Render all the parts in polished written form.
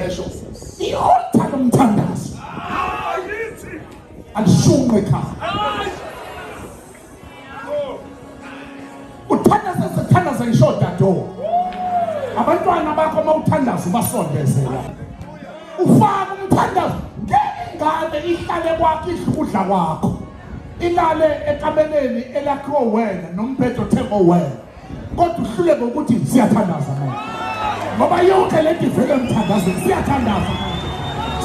esho ihotha lomthandazo alishunqe ekhaya uthandaza sethandaza ishoda do abantwana bakho mawuthandaza basondezela ufaka umthandazo ngengane ihlale kwakho idludla kwakho ilale ekameleni elakhiwe wena nomphetho theko wena kodwa uhluleke ukuthi siyathandaza manje ngoba yonke le nto ivele emthandazo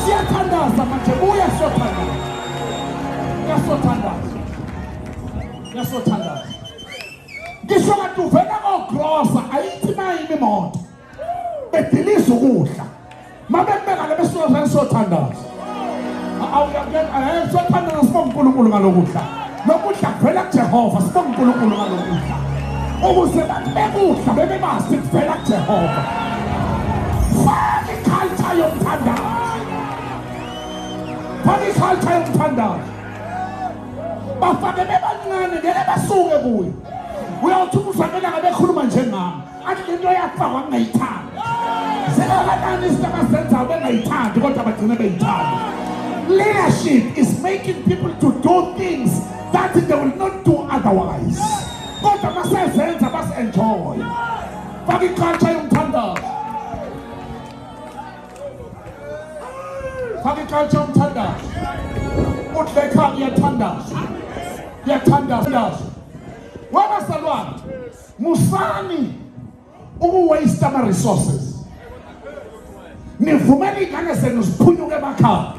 siyathandaza manje buya siyathandaza ngisho ngathi uvela kogrosa ayithi mayini imoto bediliza ukudla mabebeka lebesoza siyothandaza siyothandaza sibonga uNkulunkulu ngalokudla lokudla kuvela kuJehova sibonga uNkulunkulu ngalokudla ukuze bathi bekudla bebebasi kuvela kuJehova faka iculture yomthandazo bafake bebancane ngeke basuke kuyo uyawuthi uzamela ngabekhuluma njengami athi into yakufakwa ngayithandi sekakanani isitakasenzayo bengayithandi kodwa bagcine beyithanda. Leadership is making people to do things that they will not do otherwise kodwa basezenza basi-enjoy. Faka iculture yomthandazo, faka iculture yomthandazo. Utleka ngiyathandaza wabazalwane musani ukuwaste ama-resources nivumela iy'ngane zenu ziphunyuke emakhaya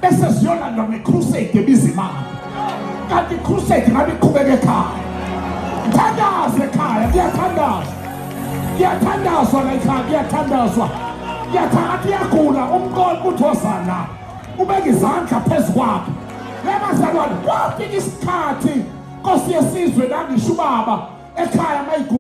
bese ziyolandwa nge-crusade ebizimana kanti i-crusade ngabe iqhubeka ekhaya. Thandaza ekhaya, ngiyathandazwa la ekhaya, ngiyathandazwa ngiyathakathi iyagula umqondo uthozana ubeka izandla phezu kwakhe. Lebazalwane kwafika isikhathi Nkosi yesizwe nangisho ubaba ekhaya